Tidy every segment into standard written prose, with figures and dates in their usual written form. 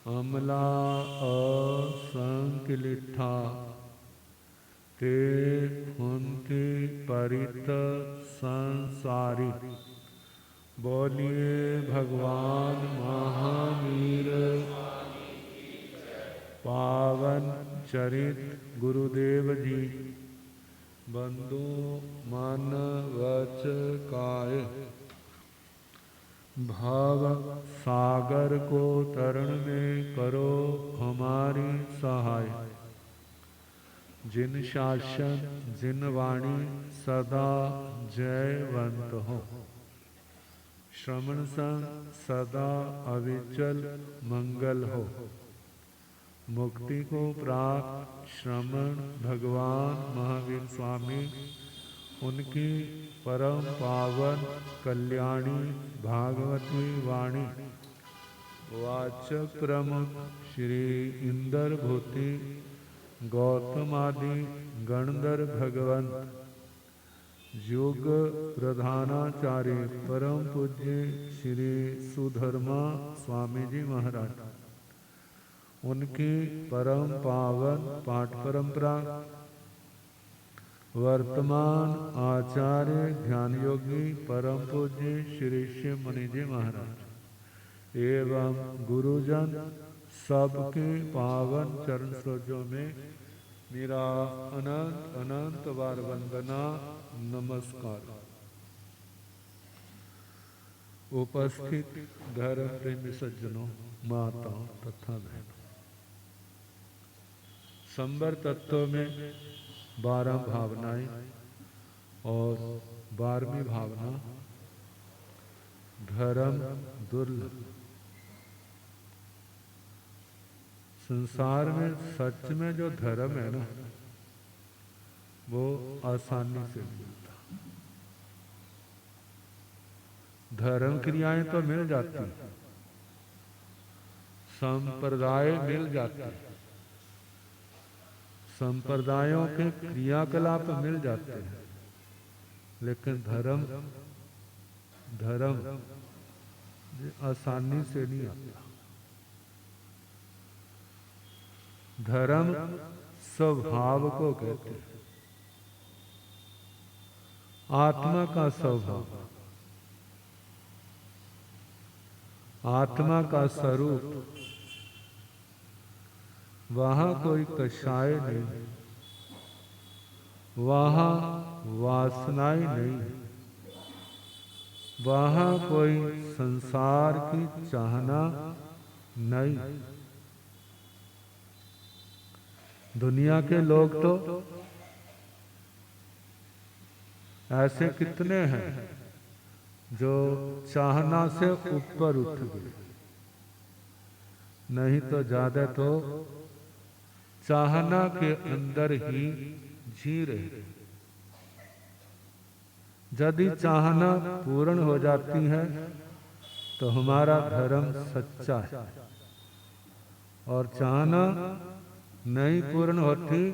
अमला असंकलिठा ते कुंती परित संसारी। बोलिए भगवान महावीर पावन चरित गुरुदेव जी। बंधु मन वच काय भव सागर को तरण में करो हमारी सहाय। जिन शासन जिन वाणी सदा जयवंत हो। श्रवण संग सदा अविचल मंगल हो। मुक्ति को प्राप्त श्रमण भगवान महावीर स्वामी उनकी परम पावन कल्याणी भागवती वाणी वाचक प्रमुख श्री इंदर भूति गौतमादि गणधर भगवंत योग प्रधानाचार्य परम पूज्य श्री सुधर्मा स्वामी जी महाराज उनकी परम पावन पाठ परंपरा वर्तमान आचार्य ध्यान योगी परम पूज्य श्री शिव मुनि जी महाराज एवं गुरुजन सबके पावन चरण सरोजों में मेरा अनंत अनंत बार वंदना नमस्कार। उपस्थित धर्म प्रेमी सज्जनों, माताओं तथा बहनों, संबर तत्व में 12 भावनाएं और 12वीं भावना धर्म दुर्लभ। संसार में सच में जो धर्म है ना वो आसानी से मिलता। धर्म क्रियाएं तो मिल जाती, संप्रदाय मिल जाते, संप्रदायों के क्रियाकलाप मिल जाते हैं, लेकिन धर्म आसानी से नहीं आता। धर्म स्वभाव को कहते हैं, आत्मा का स्वभाव, आत्मा का स्वरूप। वहां कोई कषाय नहीं, वहां वासनाएं नहीं, वहां कोई संसार की चाहना नहीं। दुनिया के लोग तो ऐसे कितने हैं जो चाहना से ऊपर उठ गए, नहीं तो ज्यादा तो चाहना के अंदर ही जी रहे। यदि चाहना पूर्ण हो जाती है तो हमारा धर्म सच्चा है, और चाहना नहीं पूर्ण होती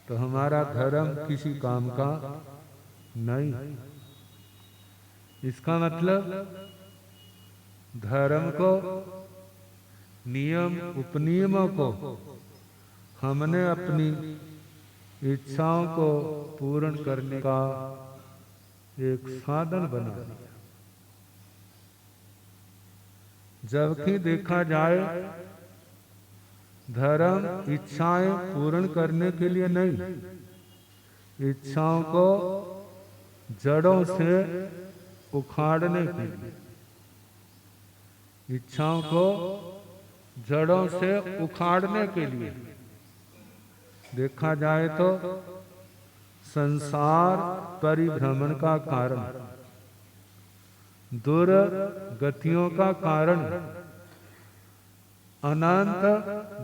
तो हमारा धर्म किसी काम का नहीं। इसका मतलब धर्म को, नियम उपनियमों को हमने अपनी इच्छाओं को पूर्ण करने का एक साधन बना दिया। जबकि देखा जाए धर्म इच्छाएं पूर्ण करने के लिए नहीं, इच्छाओं को जड़ों से उखाड़ने के लिए, इच्छाओं को जड़ों से उखाड़ने के लिए। देखा जाए तो संसार परिभ्रमण का कारण, दुर्गतियों का कारण, अनंत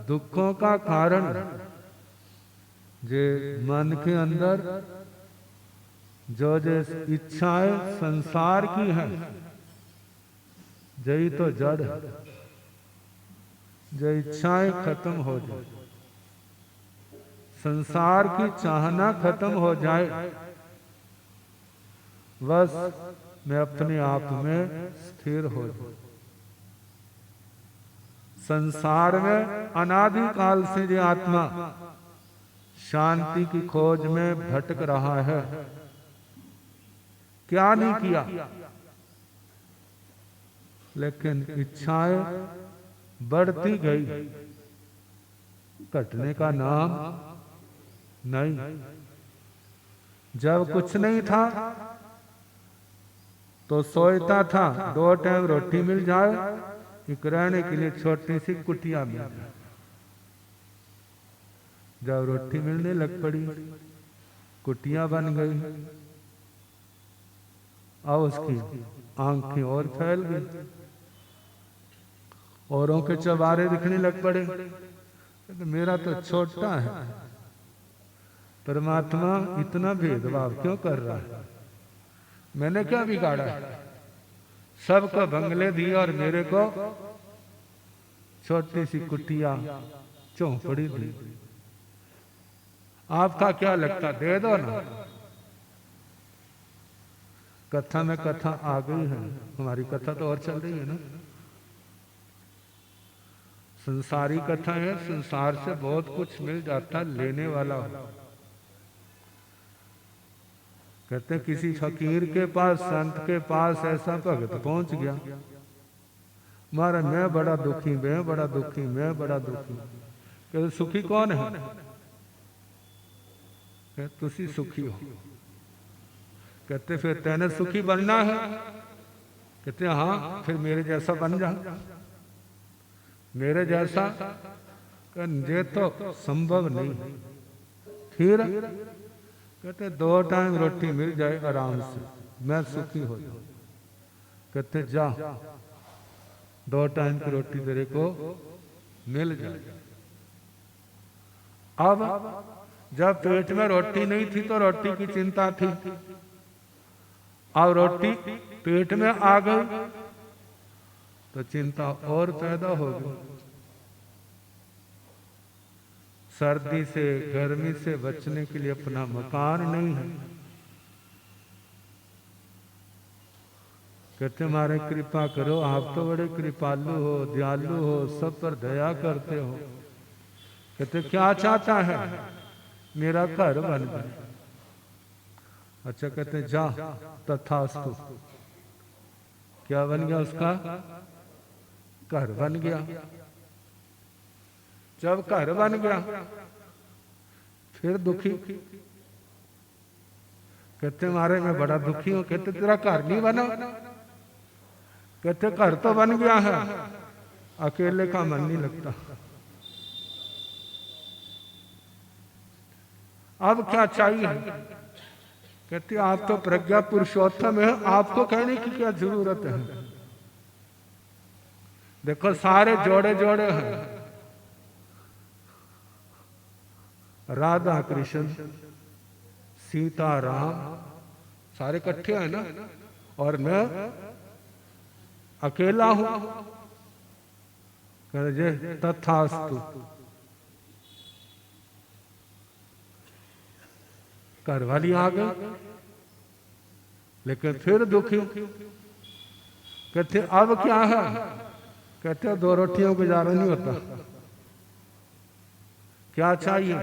दुखों का कारण, जे मन के अंदर जो इच्छाएं संसार की हैं, यही तो जड़ है। जो इच्छाएं खत्म हो जाए, संसार की चाहना खत्म हो जाए, बस मैं अपने आप में स्थिर हो जाऊं। संसार में अनादि काल से जो आत्मा शांति की खोज में भटक रहा है, क्या नहीं किया, लेकिन इच्छाएं बढ़ती गई, घटने का नाम नहीं। जब कुछ नहीं था तो सोचता था 2 टाइम रोटी मिल जाए, एक रहने के लिए छोटी सी कुटिया मिल जाए। जब रोटी मिलने लग पड़ी, कुटिया बन गई, अब उसकी आंखें और फैल गई, औरों के चबारे दिखने लग पड़े। तो मेरा तो छोटा है, परमात्मा इतना भेदभाव क्यों कर रहा है? मैंने क्या बिगाड़ा है? सबको बंगले दिए और मेरे को छोटी सी कुटिया चौपड़ी दी। आपका क्या लगता, दे दो ना। कथा में कथा आ गई है, हमारी कथा तो और चल रही है ना। संसारी कथा है, संसार से बहुत कुछ मिल जाता, लेने वाला हो। कहते किसी फकीर के पास, संत के पास ऐसा भगत पहुंच गया, महाराज मैं बड़ा दुखी, मैं बड़ा दुखी, मैं बड़ा दुखी। कहते सुखी कौन है? कहते तुसी सुखी हो। कहते फिर तेने सुखी बनना है? कहते हाँ, फिर मेरे जैसा बन जा। मेरे जैसा ये तो संभव नहीं। फिर कहते 2 टाइम रोटी मिल जाए आराम से, मैं सुखी हो जाऊं। कहते जा, 2 टाइम की रोटी तेरे को मिल जाए। अब जब पेट में रोटी नहीं थी तो रोटी की चिंता थी, अब रोटी पेट में आ गई तो चिंता और पैदा हो गई। सर्दी से, गर्मी से बचने के लिए अपना मकान नहीं है। कहते हमारे कृपा करो, आप तो बड़े कृपालु हो, दयालु हो, सब पर दया करते हो। कहते क्या चाहता है? मेरा घर बन जाए। अच्छा, कहते जा, तथास्तु। क्या बन गया उसका? घर बन गया। जब घर बन गया फिर दुखी। कहते मारे मैं बड़ा दुखी हूं। कहते तेरा घर नहीं बना? कहते घर तो बन गया है, अकेले का मन नहीं लगता। अब क्या चाहिए? कहते आप तो प्रज्ञा पुरुषोत्तम है, आपको कहने की क्या जरूरत है? देखो सारे जोड़े जोड़े हैं, राधा कृष्ण, सीता राम, सारे इकट्ठे हैं ना, और मैं अकेला हूं। कहे तथास्तु। घर वाली आ गई, लेकिन फिर दुखी। कहते अब क्या है? कहते 2 रोटियों गुजारा नहीं होता। क्या चाहिए?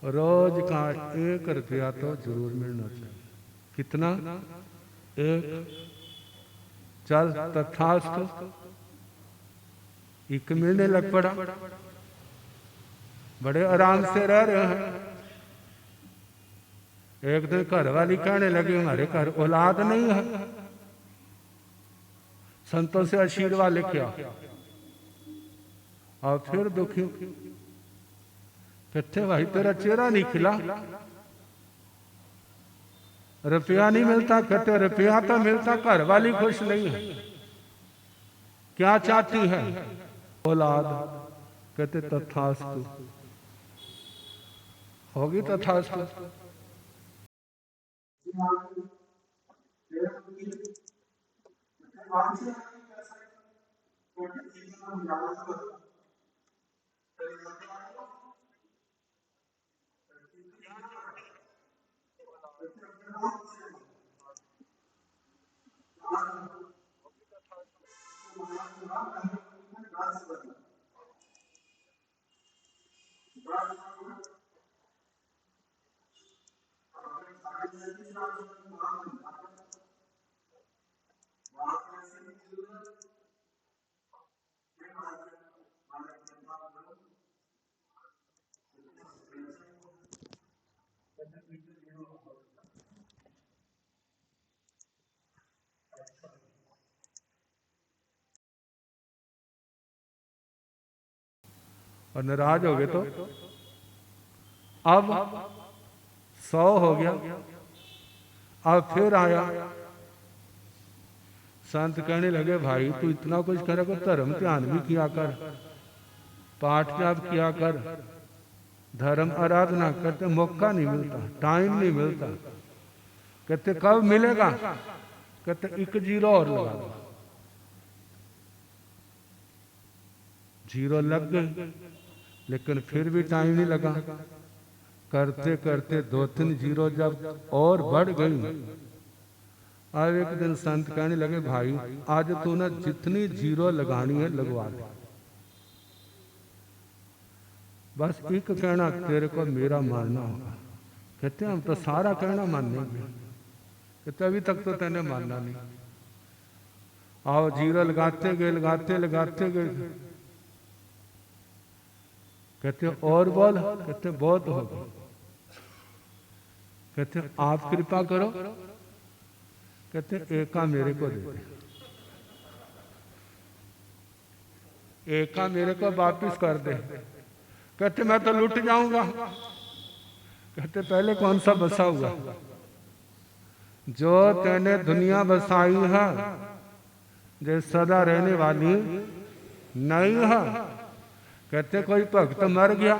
रोज का 1 रुपया तो जरूर मिलना चाहिए। कितना? 1। चल तथास्तु। 1 मिलने लग पड़ा। बड़े आराम से रह रहे हैं। एक दिन घर वाली कहने लगी हमारे घर औलाद नहीं है, संतों से आशीर्वाद लेके आ। और फिर दुखी। कहते भाई तेरा चेहरा नहीं खिला, रुपया नहीं मिलता। कहते रुपया तो मिलता, घर वाली खुश नहीं है। क्या चाहती है? औलाद। कहते तथास्तु। होगी तथास्तु। और नाराज हो गए तो अब 100 हो गया। अब फिर आया, संत कहने लगे भाई तू इतना कुछ करे को धर्म ध्यान भी किया कर, पाठ जाप किया कर, धर्म आराधना करते, मौका नहीं मिलता, टाइम नहीं मिलता। कहते कब मिलेगा? कहते 1 जीरो और लगा दो। जीरो लग गई, लेकिन फिर भी टाइम नहीं लगा। करते करते 2-3 जीरो जब और बढ़ गई, अब एक दिन संत कहने लगे भाई आज तू ना जितनी जीरो लगानी है लगवा ले, बस एक कहना तेरे को मेरा मानना होगा। कहते हम तो सारा कहना मानेंगे। कहते अभी तक तो तेने मानना नहीं। आओ जीरो लगाते गए, लगाते लगाते गए। कहते और बोल? कहते बहुत हो गया। कहते आप कृपा करो। कहते एका मेरे को दे दे, एका मेरे को वापिस कर दे। कहते मैं तो लुट जाऊंगा। कहते पहले कौन सा बसा हुआ? जो तेने दुनिया बसाई है जो सदा रहने वाली नहीं है। कहते कोई भक्त मर गया।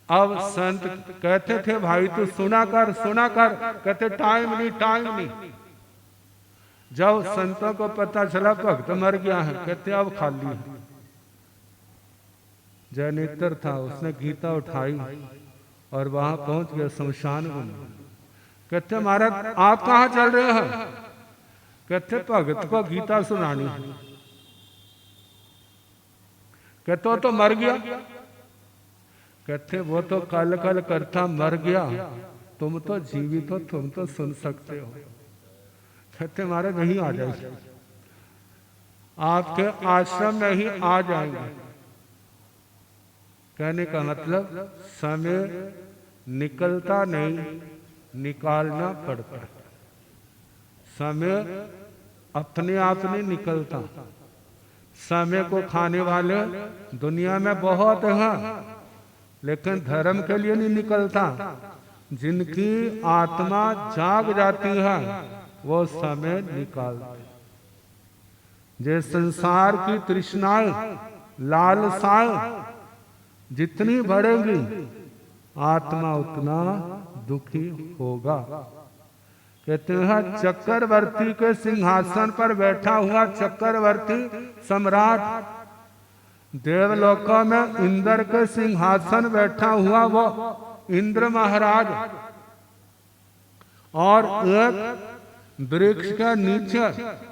अब संत कहते थे भाई तू सुना कर, सुना कर। कहते टाइम नहीं, टाइम नहीं। जब संतों को पता चला भक्त मर गया है, कहते अब खाली है। जयनेत्र था, उसने गीता उठाई और वहां पहुंच गया शमशान में। कहते महाराज आप कहां चल रहे हैं? कहते भगत को गीता सुनानी। कहते वो तो मर गया। कहते वो तो कल कल करता मर गया, तुम तो जीवित हो, तुम तो सुन सकते हो। कहते महाराज नहीं आ जाएंगे, आपके आश्रम में ही आ जाएंगे। कहने का मतलब समय निकलता नहीं, निकालना पड़ता है। समय अपने आप नहीं निकलता। समय को खाने वाले दुनिया में बहुत हैं, लेकिन धर्म के लिए नहीं निकलता। जिनकी आत्मा जाग जाती है वो समय निकालते। जे संसार की तृष्णाएं, लालसाएं जितनी बढ़ेगी आत्मा उतना दुखी होगा। कहते हैं चक्रवर्ती के सिंहासन पर बैठा हुआ चक्रवर्ती सम्राट, देवलोकों में इंद्र के सिंहासन बैठा हुआ वो इंद्र महाराज, और एक वृक्ष के नीचे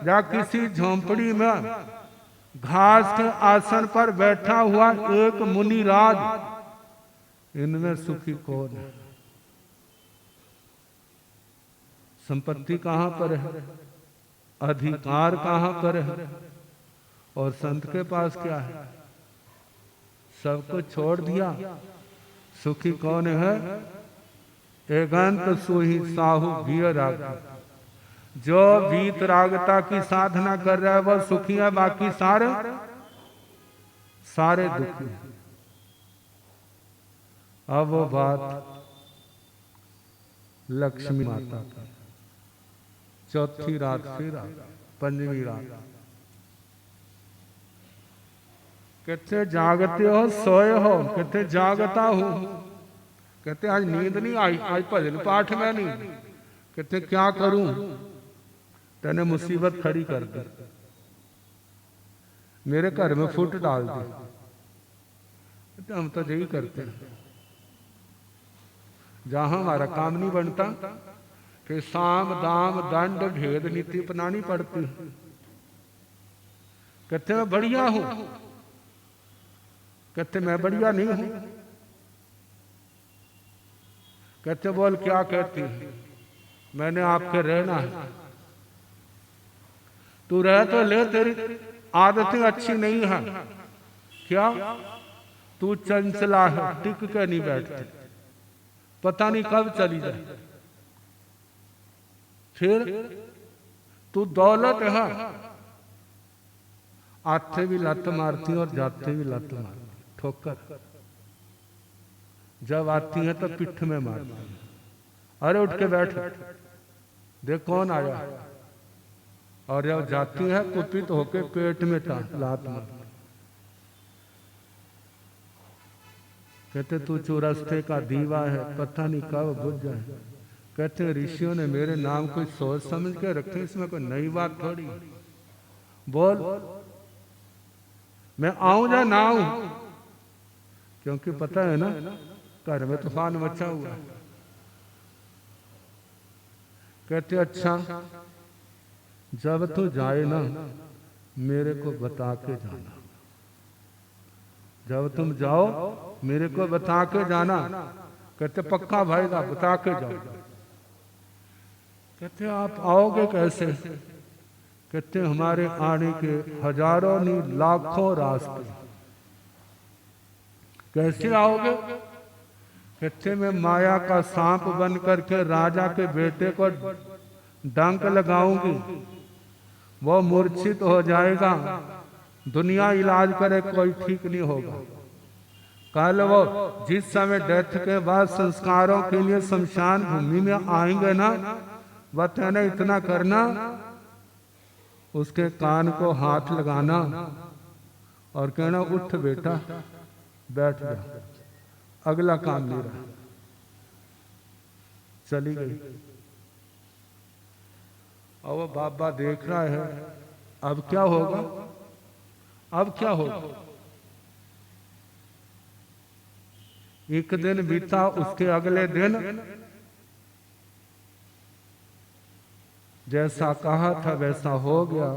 या किसी झोंपड़ी में घास के आसन पर बैठा हुआ एक मुनिराज, इनमें सुखी कौन है? संपत्ति कहां पर है? अधिकार कहां पर है? और संत के पास क्या है? सब कुछ छोड़ दिया। सुखी कौन है? एकांत सुही साहू वीर राग। जो वीत रागता की साधना कर रहा है वह सुखी है, बाकी सारे सारे दुखी है। अब वो बात लक्ष्मी माता की। चौथी रात फिर पंचवी रात। कहते जागते हो सोए हो? कहते जागता हूं। कहते आज नींद नहीं आई, आज भजन पाठ में नहीं। कहते क्या करूं? तेने मुसीबत खड़ी कर दी, मेरे घर में फुट डाल दी। कहते हम तो यही करते हैं, जहां हमारा काम नहीं बनता फिर साम दाम दंड भेद नीति अपनानी पड़ती है। कहते मैं बढ़िया हूं। कहते मैं बढ़िया नहीं हूं। कहते बोल क्या कहती है? मैंने आपके रहना है। तू रह तो ले, तेरी आदतें अच्छी नहीं है। क्या? तू चंचला है, टिक के नहीं बैठती, पता नहीं कब चली जाए। फिर तू दौलत है, आते भी लत मारती और जाते भी लत मारती, ठोकर जब आती है तो पिठ में मारती है, अरे उठ के बैठ, देख कौन आया। और जब जाती है कुपित होके पेट में लात मार। कहते तू चौरस्ते का दीवा है, पता नहीं कब बुझ जाए। कहते ऋषियों ने मेरे नाम कोई सोच समझ के रखे, इसमें कोई नई बात थोड़ी। बोल मैं आऊं या ना आऊं, क्योंकि पता है ना घर में तूफान मचा हुआ है। कहते अच्छा जब तू जाए ना मेरे को बता के जाना, जब तुम जाओ मेरे को बता के जाना। कहते पक्का भाई साहब बता के जाओ। कहते आप आओगे कैसे। कहते हमारे आने के हजारों नहीं लाखों रास्ते। कैसे आओगे। कहते मैं माया का सांप बन करके राजा के बेटे को डंक लगाऊंगी, वो मूर्छित हो जाएगा, दुनिया इलाज करे कोई ठीक नहीं होगा। कल वो जिस समय डेथ के बाद संस्कारों के लिए शमशान भूमि में आएंगे ना, बताना इतना करना, उसके कान को हाथ लगाना और कहना उठ बेटा बैठ जा, अगला काम नहीं रहा। चली गई। और वो बाबा देख रहा है अब क्या होगा, अब क्या होगा। एक दिन बीता, उसके अगले दिन जैसा कहा था वैसा हो गया।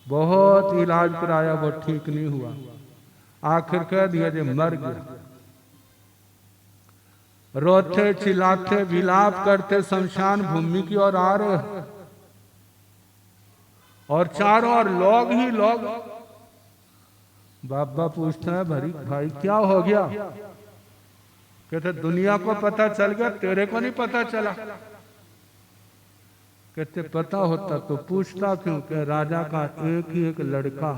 बहुत इलाज कराया, वो ठीक नहीं हुआ। आखिर कह दिया जे मर गया। रोते चिल्लाते विलाप करते शमशान भूमि की ओर आ रहे हैं, और चारों ओर लोग ही लोग। बाबा पूछता है भरी भाई क्या हो गया। कहते दुनिया को पता चल गया, तेरे को नहीं पता चला। कहते पता होता तो पूछता क्यों। कि राजा का एक ही एक लड़का,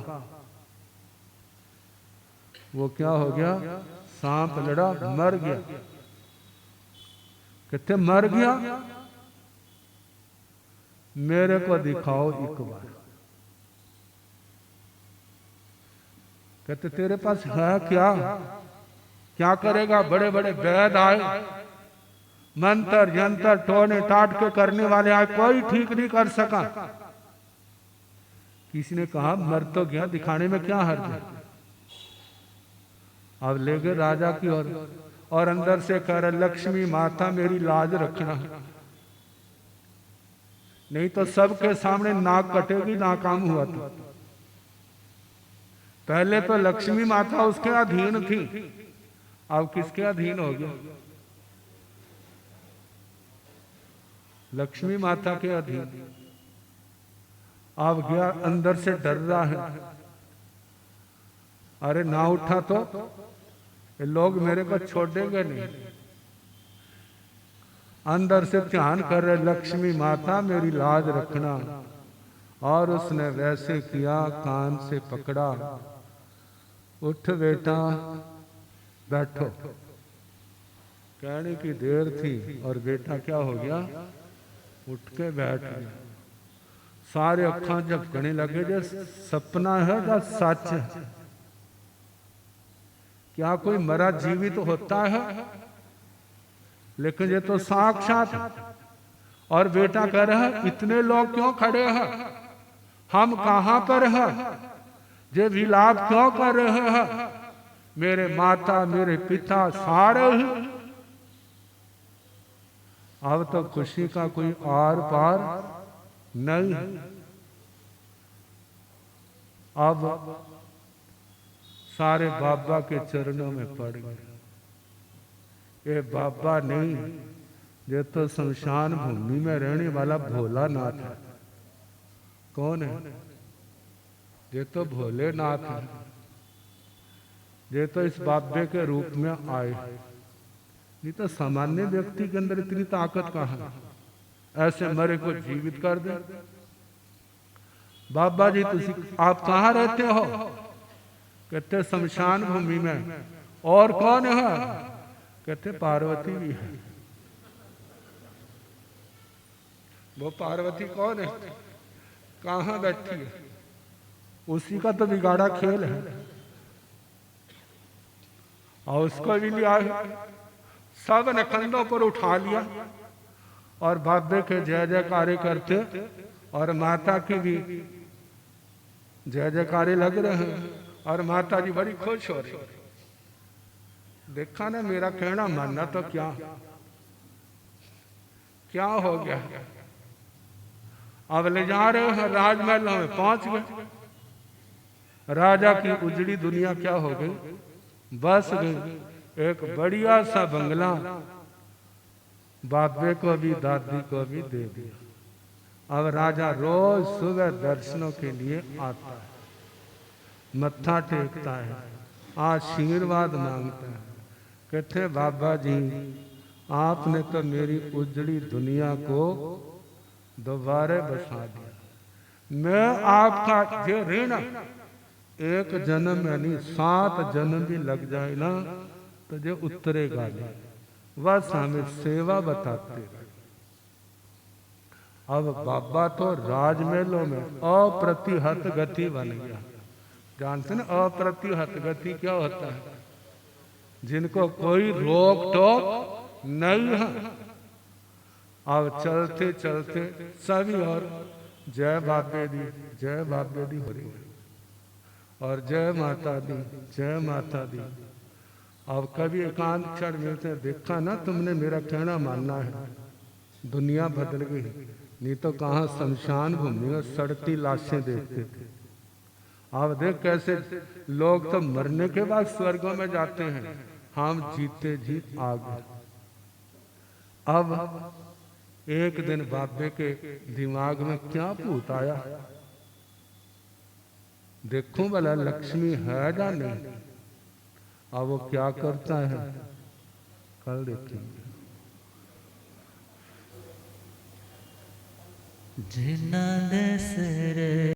वो क्या हो गया, सांप लड़ा, मर गया। कहते मर गया, मेरे को दिखाओ एक बार। कहते तेरे पास है क्या, क्या करेगा। बड़े बड़े वैद आए, मंत्र यंत्र टोने टाट के करने वाले आए, कोई ठीक नहीं कर सका। किसी ने कहा मर तो गया, दिखाने में क्या हर्ज है। अब ले गए राजा की ओर, और अंदर से कह रहे लक्ष्मी माता मेरी लाज रखना, नहीं तो सबके सामने नाक कटेगी, नाकाम हुआ था। पहले तो लक्ष्मी माता उसके अधीन थी, अब किसके अधीन हो गया, लक्ष्मी माता के अधीन। अब गया, अंदर से डर रहा है, अरे ना उठा तो ये लोग मेरे को छोड़ेंगे नहीं। अंदर से ध्यान कर रहे लक्ष्मी माता मेरी लाज रखना, और उसने वैसे किया, कान से पकड़ा, उठ बेटा बैठो। कहने की देर थी और बेटा क्या हो गया, उठ के बैठ गया। सारे अखा झपकने लगे, जो सपना है या सच है। क्या कोई मरा जीवित होता है, लेकिन ये तो साक्षात। और बेटा कह रहा है इतने लोग क्यों खड़े हैं, हम कहां पर हैं, ये विलाप क्यों कर रहे हैं, मेरे माता मेरे पिता सारे ही। अब तो खुशी का कोई आर पार नहीं। अब सारे बाबा के चरणों में पड़ गए। ये बाबा नहीं, ये तो शमशान भूमि में रहने वाला भोलानाथ है। कौन है, ये तो भोलेनाथ है। ये तो इस बाबे के रूप में आए, नहीं तो सामान्य व्यक्ति के अंदर इतनी ताकत कहाँ है, ऐसे मरे को जीवित कर दे। बाबा जी तुसी आप कहाँ रहते हो। कहते शमशान भूमि में और कौन है? कहते पार्वती भी है। वो पार्वती कौन है? कहाँ बैठी है? उसी का तो बिगाड़ा खेल है। और उसको भी लिया, सब ने कंधों पर उठा लिया और बाबे के जय जयकारे करते और माता की भी जय जयकारे लग रहे हैं और माता जी बड़ी खुश हो रही। देखा ना, मेरा कहना मानना तो क्या क्या हो गया। अब ले जा रहे हैं, राजमहल में पहुंच गए। राजा की उजड़ी दुनिया क्या हो गई, बस गई। एक बढ़िया सा बंगला बाबे को भी दादी को भी दे दिया। अब राजा रोज सुबह दर्शनों के लिए आता है, मत्था टेकता है, आशीर्वाद मांगता है। कहते बाबा जी, आपने तो मेरी उजड़ी दुनिया को दोबारा बसा दिया। मैं आपका जो ऋण एक जन्म यानी 7 जन्म भी लग जाए ना तो जो उतरेगा नहीं। बस हमें सेवा बताते रहे। अब बाबा तो राजमहलों में अप्रतिहत गति बन गया। जानते ना अप्रतिहत गति क्या होता है? जिनको कोई रोक टोक नहीं है। अब चलते चलते सभी और जय बाबे दी, जय बाबे दी हो रही है और जय माता दी, जय माता दी। अब कभी एकांत क्षण मिलते हैं, देखा ना तुमने मेरा कहना मानना है, दुनिया बदल गई। नहीं तो कहाँ शमशान भूमि में सड़ती लाशें देखते थे। अब देख कैसे लोग तो मरने के बाद स्वर्गों में जाते हैं, हम जीते जी आ गए। अब एक दिन बाबे के दिमाग में क्या भूत आया, देखूं भला लक्ष्मी है या नहीं। अब वो क्या करता है कल देखेंगे। जिना दसरे